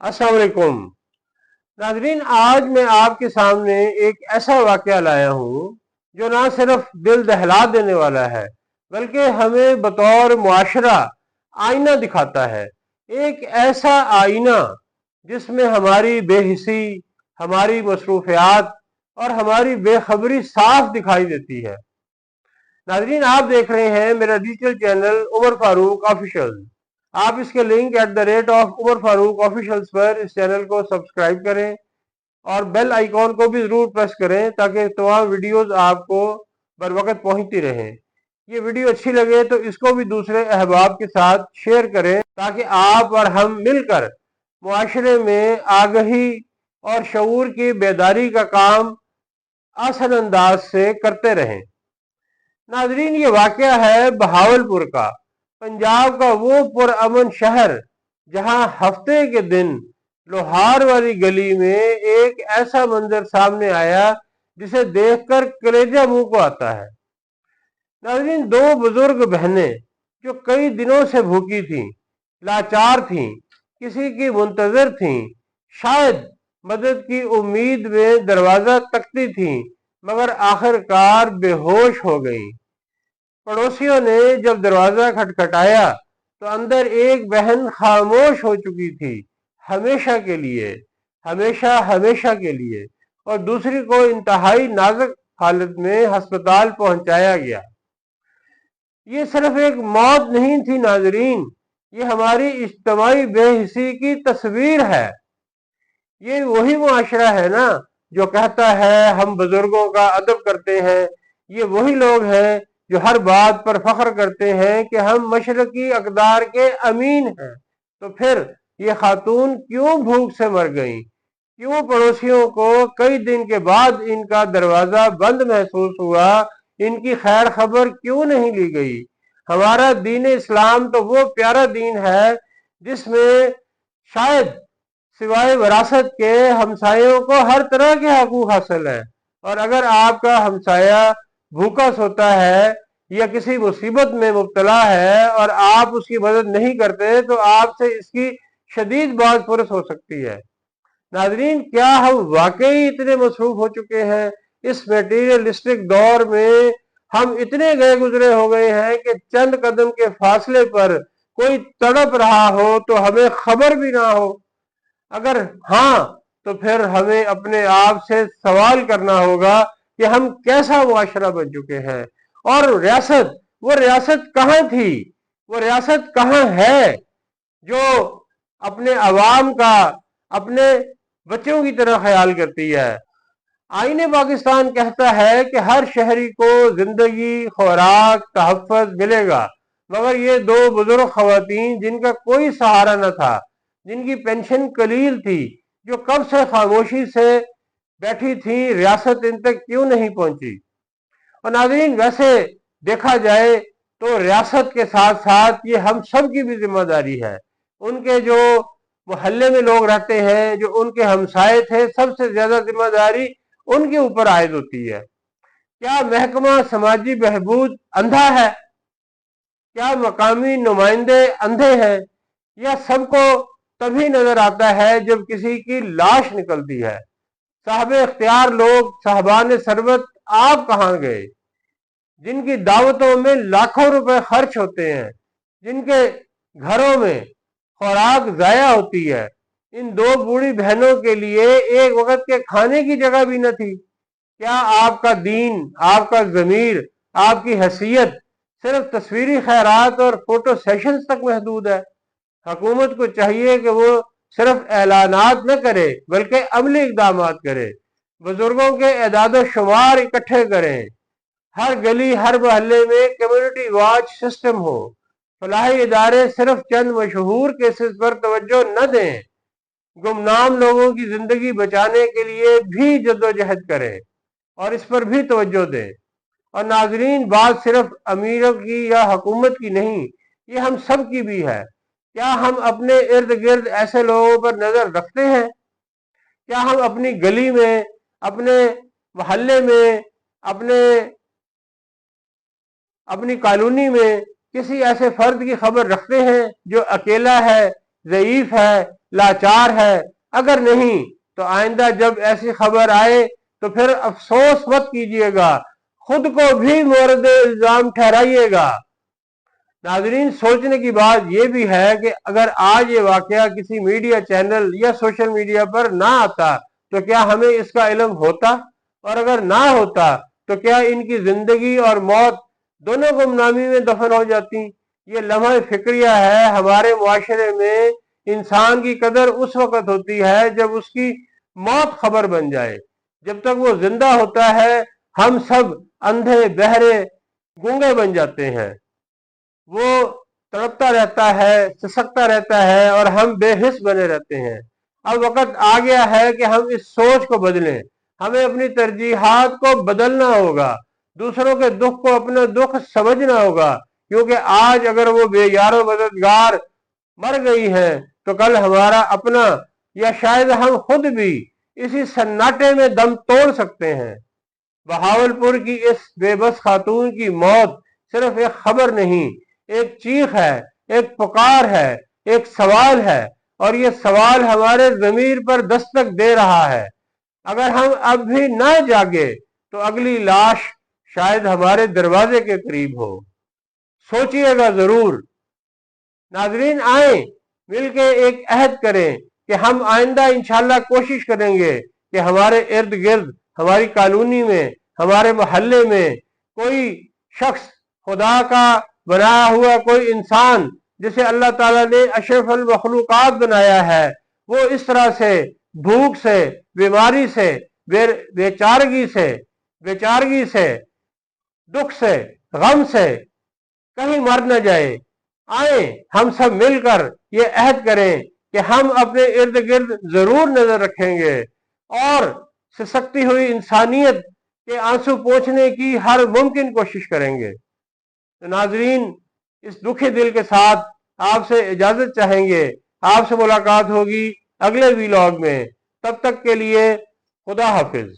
अस्सलाम वालेकुम नाजरीन। आज मैं आपके सामने एक ऐसा वाकया लाया हूँ जो ना सिर्फ दिल दहला देने वाला है बल्कि हमें बतौर मुआशरा आईना दिखाता है। एक ऐसा आईना जिसमें हमारी बेहिसी, हमारी मसरूफियात और हमारी बेखबरी साफ दिखाई देती है। नाजरीन, आप देख रहे हैं मेरा digital channel Umar Farooq official. आप इसके link @of Umar Farooq officials पर इस चैनल को सब्सक्राइब करें और बेल आइकॉन को भी जरूर प्रेस करें ताकि तमाम वीडियोस आपको बर वक्त पहुंचती रहें। ये वीडियो अच्छी लगे तो इसको भी दूसरे अहबाब के साथ शेयर करें ताकि आप और हम मिलकर मुआशरे में आगही और शऊर की बेदारी का काम आसान अंदाज से करते रहें। नाजरीन, ये वाकया है बहावलपुर का, पंजाब का वो पुरअमन शहर जहां हफ्ते के दिन लोहार वाली गली में एक ऐसा मंजर सामने आया जिसे देखकर कलेजा मुंह को आता है। नाजरीन, दो बुजुर्ग बहनें जो कई दिनों से भूखी थीं, लाचार थीं, किसी की मुंतजर थीं, शायद मदद की उम्मीद में दरवाजा तकती थीं, मगर आखिरकार बेहोश हो गईं। पड़ोसियों ने जब दरवाजा खटखटाया तो अंदर एक बहन खामोश हो चुकी थी, हमेशा के लिए, हमेशा हमेशा के लिए, और दूसरी को इंतहाई नाजुक हालत में अस्पताल पहुंचाया गया। ये सिर्फ एक मौत नहीं थी नाजरीन, ये हमारी इज्तमाई बेहिसी की तस्वीर है। ये वही मुआशरा है ना जो कहता है हम बुजुर्गों का अदब करते हैं। ये वही लोग हैं जो हर बात पर फख्र करते हैं कि हम मशरकी अकदार के अमीन हैं। तो फिर ये खातून क्यों भूख से मर गईं? क्यों पड़ोसियों को कई दिन के बाद इनका दरवाजा बंद महसूस हुआ? इनकी खैर खबर क्यों नहीं ली गई? हमारा दीन इस्लाम तो वो प्यारा दीन है जिसमें शायद सिवाय विरासत के हमसायों को हर तरह के हकूक हासिल है। और अगर आपका हमसाया भूखा सोता है या किसी मुसीबत में मुब्तला है और आप उसकी मदद नहीं करते तो आपसे इसकी शदीद बात पुरस हो सकती है। नाजरीन, क्या हम वाकई इतने मसरूफ हो चुके हैं? इस मेटीरियलिस्टिक दौर में हम इतने गए गुजरे हो गए हैं कि चंद कदम के फासले पर कोई तड़प रहा हो तो हमें खबर भी ना हो। अगर हाँ, तो फिर हमें अपने आप से सवाल करना होगा कि हम कैसा मुआशरा बन चुके हैं। और रियासत, वो रियासत कहाँ थी, वो रियासत कहाँ है जो अपने अवाम का अपने बच्चों की तरह ख्याल करती है? आईने पाकिस्तान कहता है कि हर शहरी को जिंदगी, खुराक, तहफ़्फ़ुज़ मिलेगा, मगर ये दो बुजुर्ग खवातीन जिनका कोई सहारा न था, जिनकी पेंशन कलील थी, जो कब से खामोशी से बैठी थी, रियासत इन तक क्यों नहीं पहुंची? और नाज़रीन, वैसे देखा जाए तो रियासत के साथ साथ ये हम सब की भी जिम्मेदारी है। उनके जो मोहल्ले में लोग रहते हैं, जो उनके हमसाए थे, सबसे ज्यादा जिम्मेदारी उनके ऊपर आयद होती है। क्या महकमा समाजी बहबूद अंधा है? क्या मकामी नुमाइंदे अंधे हैं? यह सबको तभी नजर आता है जब किसी की लाश निकलती है। साहब इख्तियार लोग, साहबान सरबत, आप कहाँ गए? जिनकी दावतों में लाखों रुपए खर्च होते हैं, जिनके घरों में खुराक जाया होती है, इन दो बूढ़ी बहनों के लिए एक वक्त के खाने की जगह भी न थी। क्या आपका दीन, आपका ज़मीर, आपकी हैसियत सिर्फ तस्वीरी खैरात और फोटो सेशंस तक महदूद है? हुकूमत को चाहिए कि वो सिर्फ ऐलानात न करे बल्कि अमली इकदाम करे। बुजुर्गों के एदाद शुमार इकट्ठे करें, हर गली हर मोहल्ले में कम्युनिटी वॉच सिस्टम हो, फलाही इदारे सिर्फ चंद मशहूर केसेस पर तवज्जो न दें, गुमनाम लोगों की जिंदगी बचाने के लिए भी जद्दोजहद करें और इस पर भी तवज्जो दें। और नाजरीन, बात सिर्फ अमीरों की या हुकूमत की नहीं, ये हम सब की भी है। क्या हम अपने इर्द गिर्द ऐसे लोगों पर नजर रखते हैं? क्या हम अपनी गली में, अपने मोहल्ले में, अपनी कॉलोनी में किसी ऐसे फर्द की खबर रखते हैं जो अकेला है, ضعیف ہے, لاچار ہے. اگر نہیں تو آئندہ جب ایسی خبر آئے تو پھر افسوس مت کیجئے گا, خود کو بھی مورد الزام ٹھہرائیے گا. ناظرین, سوچنے کی بات یہ بھی ہے کہ اگر آج یہ واقعہ کسی میڈیا چینل یا سوشل میڈیا پر نہ آتا تو کیا ہمیں اس کا علم ہوتا؟ اور اگر نہ ہوتا تو کیا ان کی زندگی اور موت دونوں گمنامی میں دفن ہو جاتی؟ یہ لمحہ فکریہ ہے. ہمارے معاشرے میں انسان کی قدر اس وقت ہوتی ہے جب اس کی موت خبر بن جائے. جب تک وہ زندہ ہوتا ہے ہم سب اندھے, بہرے, گونگے بن جاتے ہیں. وہ تڑپتا رہتا ہے, سسکتا رہتا ہے اور ہم بے حس بنے رہتے ہیں. اب وقت آ گیا ہے کہ ہم اس سوچ کو بدلیں. ہمیں اپنی ترجیحات کو بدلنا ہوگا, دوسروں کے دکھ کو اپنا دکھ سمجھنا ہوگا, کیونکہ آج اگر وہ بے یار و مددگار مر گئی ہیں تو کل ہمارا اپنا یا شاید ہم خود بھی اسی سناٹے میں دم توڑ سکتے ہیں. بہاولپور کی اس بے بس خاتون کی موت صرف ایک خبر نہیں, ایک چیخ ہے, ایک پکار ہے, ایک سوال ہے, اور یہ سوال ہمارے ضمیر پر دستک دے رہا ہے. اگر ہم اب بھی نہ جاگے تو اگلی لاش شاید ہمارے دروازے کے قریب ہو. سوچئے گا ضرور. ناظرین, آئیں مل کے ایک عہد کریں کہ ہم آئندہ انشاءاللہ کوشش کریں گے کہ ہمارے ارد گرد, ہماری کالونی میں, ہمارے محلے میں کوئی شخص, خدا کا بنایا ہوا کوئی انسان جسے اللہ تعالیٰ نے اشرف المخلوقات بنایا ہے, وہ اس طرح سے بھوک سے, بیماری سے, بیچارگی سے, دکھ سے, غم سے کہیں مر نہ جائے. آئیں ہم سب مل کر یہ عہد کریں کہ ہم اپنے ارد گرد ضرور نظر رکھیں گے اور سسکتی ہوئی انسانیت کے آنسو پوچھنے کی ہر ممکن کوشش کریں گے. تو ناظرین, اس دکھی دل کے ساتھ آپ سے اجازت چاہیں گے. آپ سے ملاقات ہوگی اگلے ویلاگ میں. تب تک کے لیے خدا حافظ.